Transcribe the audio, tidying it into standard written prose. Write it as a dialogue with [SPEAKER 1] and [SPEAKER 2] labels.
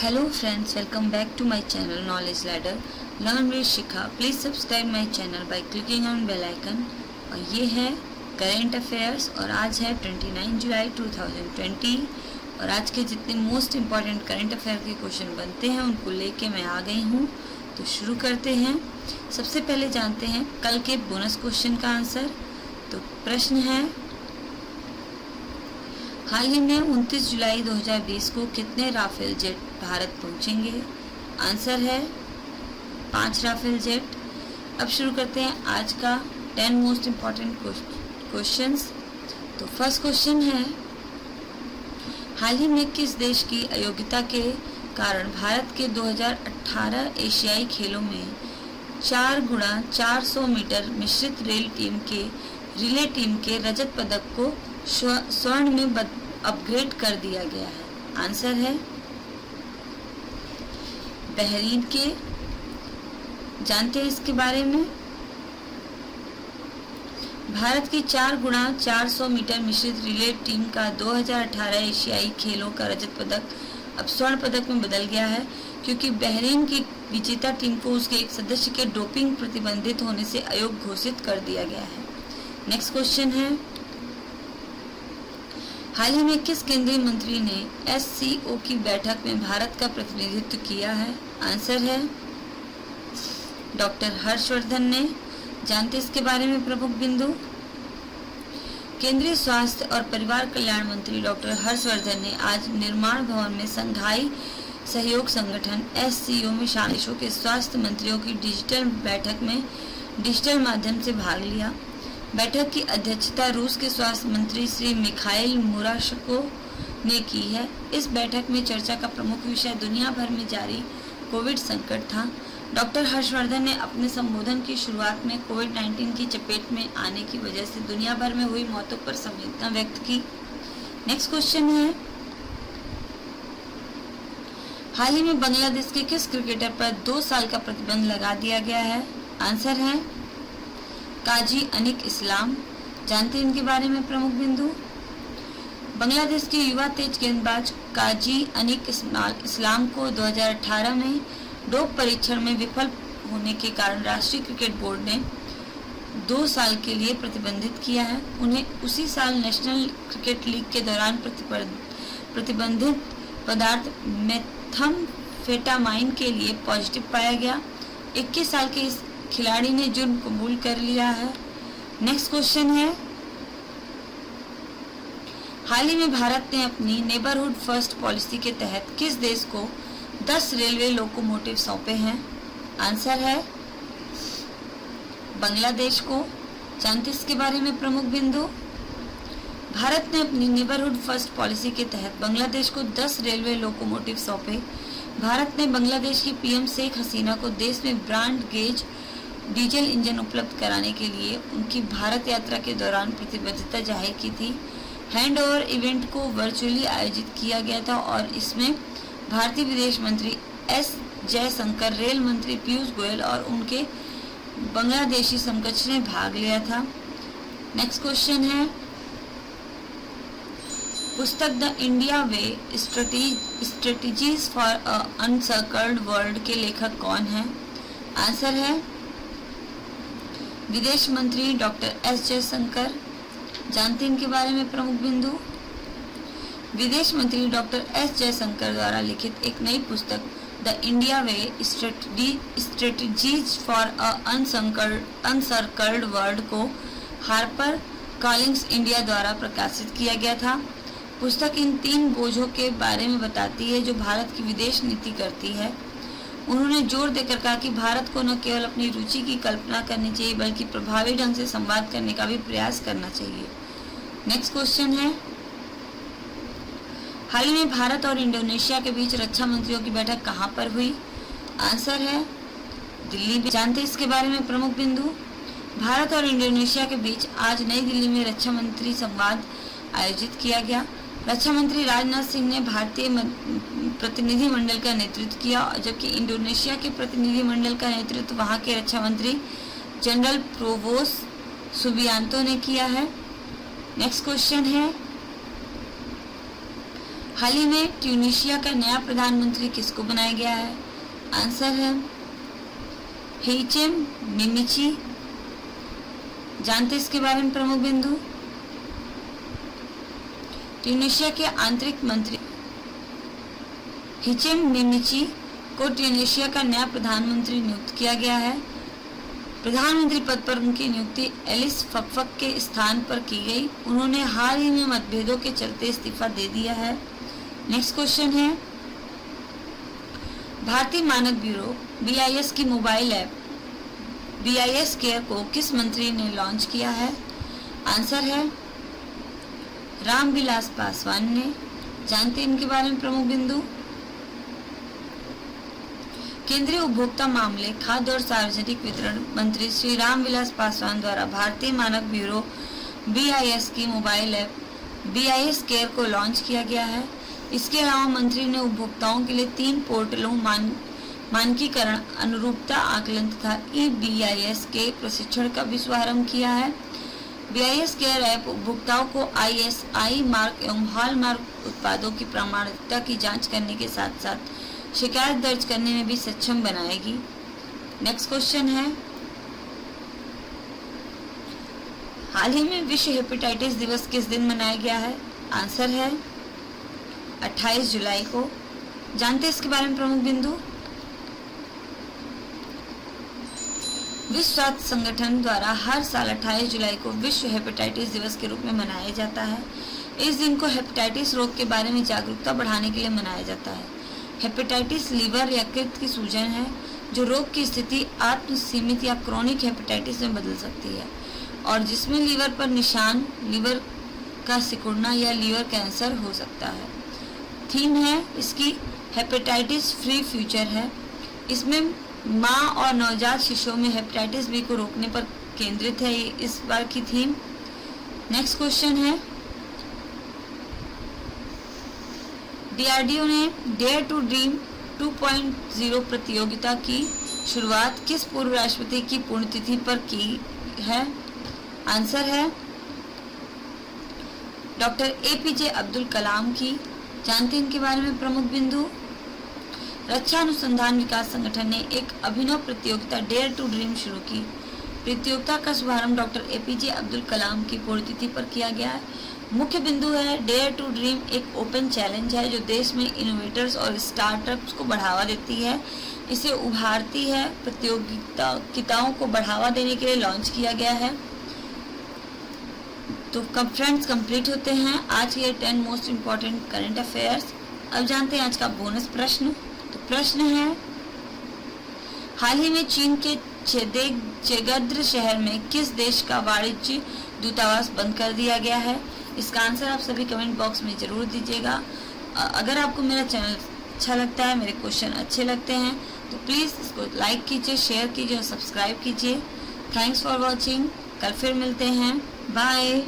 [SPEAKER 1] Hello friends, welcome back to my channel Knowledge Ladder. Learn with Shikha. Please subscribe my channel by clicking on bell icon. और ये है current affairs और आज है 29 जुलाई 2020 और आज के जितने मोस्ट इम्पॉर्टेंट करंट अफेयर के क्वेश्चन बनते हैं उनको लेके मैं आ गई हूँ। तो शुरू करते हैं। सबसे पहले जानते हैं कल के बोनस क्वेश्चन का आंसर। तो प्रश्न है, हाल ही में 29 जुलाई 2020 को कितने राफेल जेट भारत पहुंचेंगे? आंसर है 5 राफेल जेट। अब शुरू करते हैं आज का 10 मोस्ट इम्पॉर्टेंट क्वेश्चंस। तो फर्स्ट क्वेश्चन है, हाल ही में किस देश की अयोग्यता के कारण भारत के 2018 एशियाई खेलों में 4x400 मीटर मिश्रित रिले टीम के रजत पदक को स्वर्ण में अपग्रेड कर दिया गया है? आंसर है बहरीन के। जानते हैं इसके बारे में। भारत की 4x400 मीटर मिश्रित रिले टीम का 2018 एशियाई खेलों का रजत पदक अब स्वर्ण पदक में बदल गया है, क्योंकि बहरीन की विजेता टीम को उसके एक सदस्य के डोपिंग प्रतिबंधित होने से अयोग्य घोषित कर दिया गया है। नेक्स्ट क्वेश्चन है, हाल ही में किस केंद्रीय मंत्री ने SCO की बैठक में भारत का प्रतिनिधित्व किया है? आंसर है डॉक्टर हर्षवर्धन ने। जानते इसके बारे में प्रमुख बिंदु। केंद्रीय स्वास्थ्य और परिवार कल्याण मंत्री डॉक्टर हर्षवर्धन ने आज निर्माण भवन में संघाई सहयोग संगठन SCO में शामिल देशों के स्वास्थ्य मंत्रियों की डिजिटल बैठक में डिजिटल माध्यम से भाग लिया। बैठक की अध्यक्षता रूस के स्वास्थ्य मंत्री श्री मिखाइल मुराशको ने की है। इस बैठक में चर्चा का प्रमुख विषय दुनिया भर में जारी कोविड संकट था। डॉक्टर हर्षवर्धन ने अपने संबोधन की शुरुआत में कोविड-19 की चपेट में आने की वजह से दुनिया भर में हुई मौतों पर संवेदना व्यक्त की। नेक्स्ट क्वेश्चन है, हाल ही में बांग्लादेश के किस क्रिकेटर पर 2 साल का प्रतिबंध लगा दिया गया है? आंसर है काजी अनिक इस्लाम। जानते हैं इनके बारे में प्रमुख बिंदु। बांग्लादेश के युवा तेज गेंदबाज काजी अनिक इस्लाम को 2018 में डोप परीक्षण में विफल होने के कारण राष्ट्रीय क्रिकेट बोर्ड ने 2 साल के लिए प्रतिबंधित किया है। उन्हें उसी साल नेशनल क्रिकेट लीग के दौरान प्रतिबंधित पदार्थ मेथाम्फेटामाइन के लिए पॉजिटिव पाया गया। 21 साल के इस खिलाड़ी ने जुर्म कबूल कर लिया है। नेक्स्ट क्वेश्चन है, हाल ही में भारत ने अपनी नेबरहुड फर्स्ट पॉलिसी के तहत किस देश को 10 रेलवे लोकोमोटिव सौंपे हैं? आंसर है बांग्लादेश को। जानते इसके बारे में प्रमुख बिंदु। भारत ने अपनी नेबरहुड फर्स्ट पॉलिसी के तहत बांग्लादेश को 10 रेलवे लोकोमोटिव सौंपे। भारत ने बांग्लादेश की PM शेख हसीना को देश में ब्रॉड गेज डीजल इंजन उपलब्ध कराने के लिए उनकी भारत यात्रा के दौरान प्रतिबद्धता जाहिर की थी। हैंडओवर इवेंट को वर्चुअली आयोजित किया गया था और इसमें भारतीय विदेश मंत्री S जयशंकर, रेल मंत्री पीयूष गोयल और उनके बांग्लादेशी समकक्ष ने भाग लिया था। नेक्स्ट क्वेश्चन है, पुस्तक the India way strategies for a uncircled world के लेखक कौन है? आंसर है विदेश मंत्री डॉक्टर S जयशंकर। जानते इनके बारे में प्रमुख बिंदु। विदेश मंत्री डॉक्टर S जयशंकर द्वारा लिखित एक नई पुस्तक the India way strategies for a uncircled world को हार्पर कॉलिंग्स इंडिया द्वारा प्रकाशित किया गया था। पुस्तक इन 3 बोझों के बारे में बताती है जो भारत की विदेश नीति करती है। उन्होंने जोर देकर कहा कि भारत को न केवल अपनी रुचि की कल्पना करनी चाहिए बल्कि प्रभावी ढंग से संवाद करने का भी प्रयास करना चाहिए। नेक्स्ट क्वेश्चन है, हाल ही में भारत और इंडोनेशिया के बीच रक्षा मंत्रियों की बैठक कहां पर हुई? आंसर है दिल्ली में। जानते इसके बारे में प्रमुख बिंदु। भारत और इंडोनेशिया के बीच आज नई दिल्ली में रक्षा मंत्री संवाद आयोजित किया गया। रक्षा मंत्री राजनाथ सिंह ने भारतीय प्रतिनिधि मंडल का नेतृत्व किया, जबकि इंडोनेशिया के प्रतिनिधि मंडल का नेतृत्व वहां के रक्षा मंत्री जनरल प्रोवोस सुबियांतो ने किया है। नेक्स्ट क्वेश्चन है, हाल ही में ट्यूनीशिया का नया प्रधानमंत्री किसको बनाया गया है? आंसर है हिचेम मिमिची। जानते इसके बारे में प्रमुख बिंदु? ट्यूनीशिया के आंतरिक मंत्री हिचेम मिमिची को ट्यूनीशिया का नया प्रधानमंत्री नियुक्त किया गया है। प्रधानमंत्री पद पर उनकी नियुक्ति एलिस फकफक के स्थान पर की गई। उन्होंने हाल ही में मतभेदों के चलते इस्तीफा दे दिया है। नेक्स्ट क्वेश्चन है, भारतीय मानक ब्यूरो BIS की मोबाइल ऐप BIS केयर को किस मंत्री ने लॉन्च किया है? आंसर है रामविलास पासवान ने। जानते हैं इनके बारे में प्रमुख बिंदु? केंद्रीय उपभोक्ता मामले, खाद्य और सार्वजनिक वितरण मंत्री श्री रामविलास पासवान द्वारा भारतीय मानक ब्यूरो BIS की मोबाइल ऐप BIS केयर को लॉन्च किया गया है। इसके अलावा मंत्री ने उपभोक्ताओं के लिए 3 पोर्टलों मानकीकरण, अनुरूपता आकलन तथा eBIS के प्रशिक्षण का भी शुभारंभ किया है। BIS केयर ऐप उपभोक्ताओं को ISI मार्क एवं हॉलमार्क उत्पादों की प्रामाणिकता की जांच करने के साथ साथ शिकायत दर्ज करने में भी सक्षम बनाएगी। नेक्स्ट क्वेश्चन है, हाल ही में विश्व हेपेटाइटिस दिवस किस दिन मनाया गया है? आंसर है 28 जुलाई को। जानते हैं इसके बारे में प्रमुख बिंदु? विश्व स्वास्थ्य संगठन द्वारा हर साल 28 जुलाई को विश्व हेपेटाइटिस दिवस के रूप में मनाया जाता है। इस दिन को हेपेटाइटिस रोग के बारे में जागरूकता बढ़ाने के लिए मनाया जाता है। हेपेटाइटिस लीवर या यकृत की सूजन है जो रोग की स्थिति आत्म सीमित या क्रोनिक हेपेटाइटिस में बदल सकती है और जिसमें लीवर पर निशान, लीवर का सिकुड़ना या लीवर कैंसर हो सकता है। थीम है इसकी हेपेटाइटिस फ्री फ्यूचर है। इसमें माँ और नवजात शिशुओं में हेपेटाइटिस बी को रोकने पर केंद्रित है इस बार की थीम। नेक्स्ट क्वेश्चन है, DRDO ने डेयर टू ड्रीम 2.0 प्रतियोगिता की शुरुआत किस पूर्व राष्ट्रपति की पुण्यतिथि पर की है? आंसर है डॉक्टर APJ अब्दुल कलाम की। जानते हैं इनके बारे में प्रमुख बिंदु? रक्षा अनुसंधान विकास संगठन ने एक अभिनव प्रतियोगिता डेयर टू ड्रीम शुरू की। प्रतियोगिता का शुभारंभ डॉक्टर APJ अब्दुल कलाम की पुण्यतिथि पर किया गया है। मुख्य बिंदु है डेयर टू ड्रीम एक ओपन चैलेंज है जो देश में इनोवेटर्स और स्टार्टअप्स को बढ़ावा देती है, इसे उभारती है। प्रतियोगिताओं को बढ़ावा देने के लिए लॉन्च किया गया है। तो फ्रेंड्स कंप्लीट होते हैं आज के 10 मोस्ट इम्पॉर्टेंट करंट अफेयर्स। अब जानते हैं आज का बोनस प्रश्न। तो प्रश्न है, हाल ही में चीन के चेगद्र शहर में किस देश का वाणिज्य दूतावास बंद कर दिया गया है? इसका आंसर आप सभी कमेंट बॉक्स में जरूर दीजिएगा। अगर आपको मेरा चैनल अच्छा लगता है, मेरे क्वेश्चन अच्छे लगते हैं तो प्लीज़ इसको लाइक कीजिए, शेयर कीजिए और सब्सक्राइब कीजिए। Thanks for watching. कल फिर मिलते हैं। बाय।